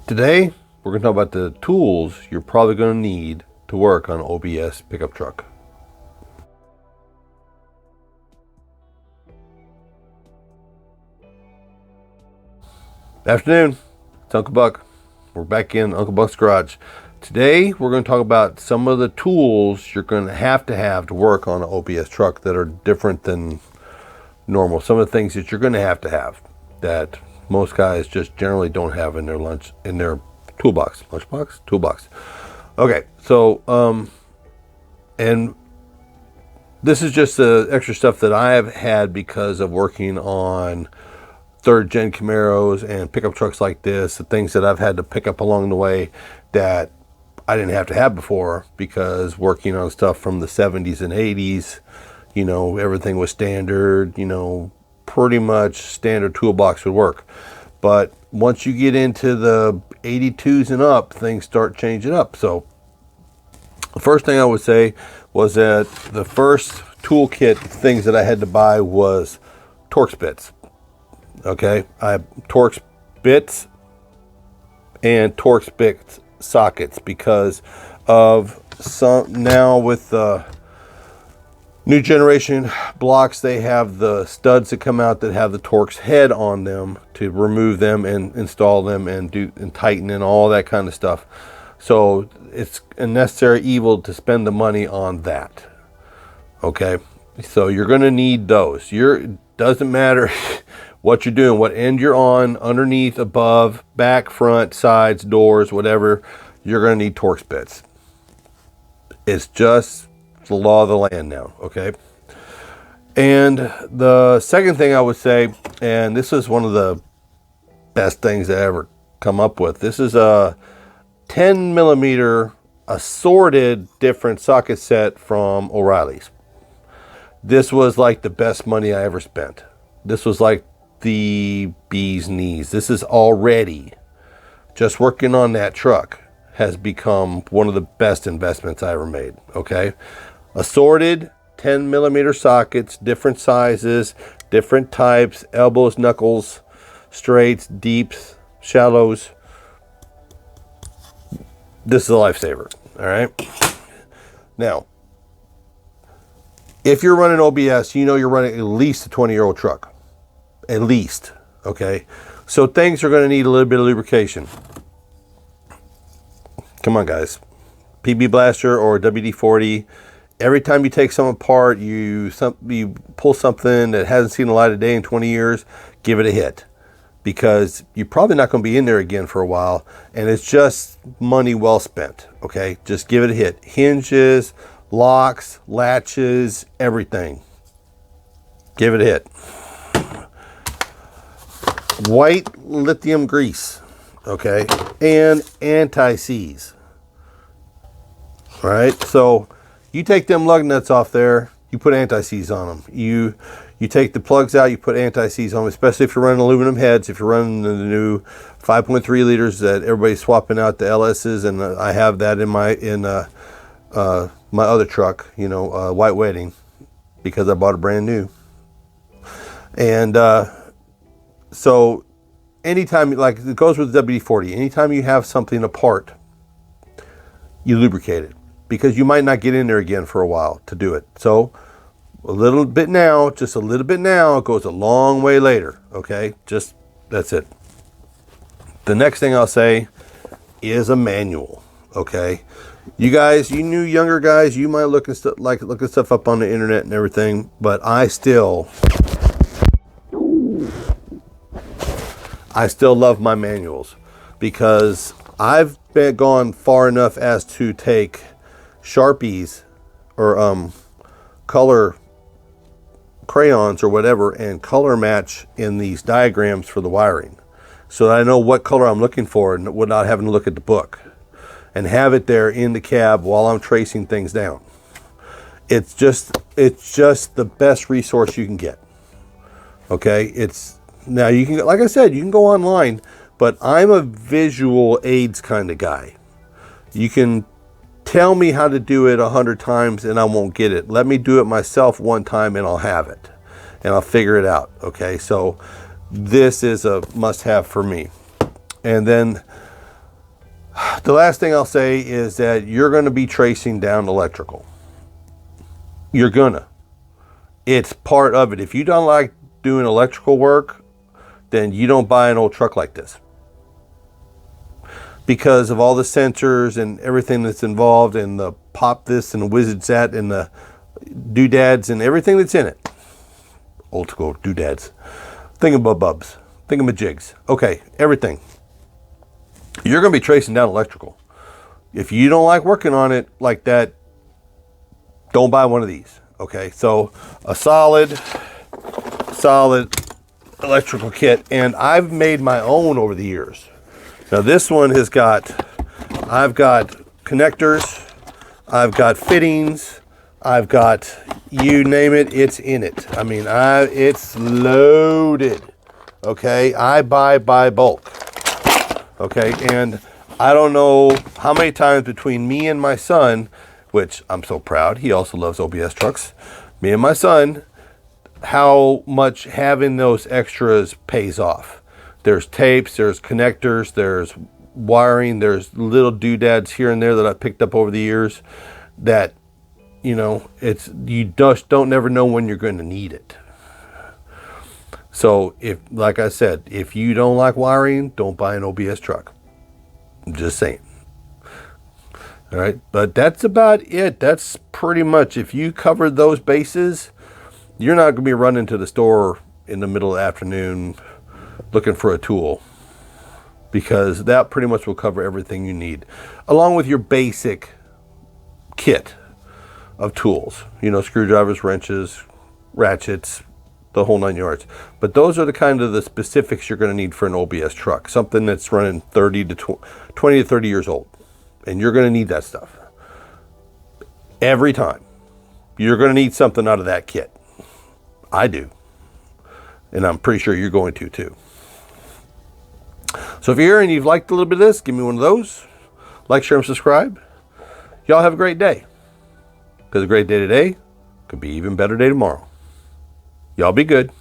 Today, we're going to talk about the tools you're probably going to need to work on an OBS pickup truck. Afternoon, it's Uncle Buck. We're back in Uncle Buck's garage. Today, we're going to talk about some of the tools you're going to have to work on an OBS truck that are different than normal. Some of the things that you're going to have that most guys just generally don't have in their toolbox. Lunchbox? Toolbox. Okay, so, and this is just the extra stuff that I have had because of working on third gen Camaros and pickup trucks like this, the things that I've had to pick up along the way that I didn't have to have before, because working on stuff from the 70s and 80s, you know, everything was standard, you know, pretty much standard toolbox would work. But once you get into the 82s and up, things start changing up. So the first thing I would say was that the first toolkit things that I had to buy was Torx bits. Okay, I have Torx bits and Torx bit sockets because of some, now with the new generation blocks, they have the studs that come out that have the Torx head on them to remove them and install them and tighten and all that kind of stuff. So it's a necessary evil to spend the money on that. Okay, so you're going to need those. Doesn't matter what you're doing, what end you're on, underneath, above, back, front, sides, doors, whatever, you're going to need Torx bits. It's just the law of the land now, okay? And the second thing I would say, and this is one of the best things I ever come up with, this is a 10 millimeter assorted different socket set from O'Reilly's. This was like the best money I ever spent. This was like the bee's knees. This is already, just working on that truck has become one of the best investments I ever made, okay? Assorted 10 millimeter sockets, different sizes, different types, elbows, knuckles, straights, deeps, shallows. This is a lifesaver, all right? Now, if you're running OBS, you know you're running at least a 20-year-old truck. At least, okay? So things are going to need a little bit of lubrication. Come on, guys. PB Blaster or WD-40. Every time you take something apart, you pull something that hasn't seen the light of day in 20 years, give it a hit. Because you're probably not going to be in there again for a while, and it's just money well spent, okay? Just give it a hit. Hinges, locks, latches, everything. Give it a hit. White lithium grease, okay? And anti-seize. All right, so you take them lug nuts off there, you put anti-seize on them. You take the plugs out, you put anti-seize on them, especially if you're running aluminum heads, if you're running the new 5.3 liters that everybody's swapping out the LS's, and I have that in my other truck, you know, white wedding, because I bought it brand new. And so anytime, like it goes with WD-40, anytime you have something apart, you lubricate it, because you might not get in there again for a while to do it. So a little bit now, just a little bit now, it goes a long way later, okay? Just, that's it. The next thing I'll say is a manual, okay? You guys, you new younger guys, you might look at stuff up on the internet and everything, but I still love my manuals, because I've gone far enough as to take Sharpies or color crayons or whatever and color match in these diagrams for the wiring, so that I know what color I'm looking for and without having to look at the book, and have it there in the cab while I'm tracing things down. It's just the best resource you can get. Okay, now you can, like I said, you can go online, but I'm a visual aids kind of guy. You can tell me how to do it 100 times and I won't get it. Let me do it myself one time and I'll have it, and I'll figure it out. Okay, so this is a must-have for me. And then The last thing I'll say is that you're going to be tracing down electrical. You're gonna. It's part of it. If you don't like doing electrical work, then you don't buy an old truck like this. Because of all the sensors and everything that's involved, and the pop this and the whiz that and the doodads and everything that's in it. Old school doodads. Thingamabobs. Thingamajigs. Okay, everything. You're going to be tracing down electrical. If you don't like working on it like that, don't buy one of these. Okay, so a solid electrical kit, and I've made my own over the years. Now this one has got, I've got connectors, I've got fittings, I've got, you name it, it's in it. I mean, it's loaded. Okay, I buy by bulk. Okay, and I don't know how many times between me and my son, which I'm so proud, he also loves OBS trucks, me and my son, how much having those extras pays off. There's tapes, there's connectors, there's wiring, there's little doodads here and there that I picked up over the years that, you know, it's, you just don't never know when you're going to need it. So if, like I said, if you don't like wiring, don't buy an OBS truck. I'm just saying. All right, but that's about it. That's pretty much, if you covered those bases, you're not going to be running to the store in the middle of the afternoon looking for a tool, because that pretty much will cover everything you need, along with your basic kit of tools. You know, screwdrivers, wrenches, ratchets, the whole 9 yards. But those are the kind of the specifics you're going to need for an OBS truck, something that's running 20 to 30 years old. And you're going to need that stuff. Every time. You're going to need something out of that kit. I do. And I'm pretty sure you're going to too. So if you're here and you've liked a little bit of this, give me one of those. Like, share, and subscribe. Y'all have a great day. Because a great day today could be an even better day tomorrow. Y'all be good.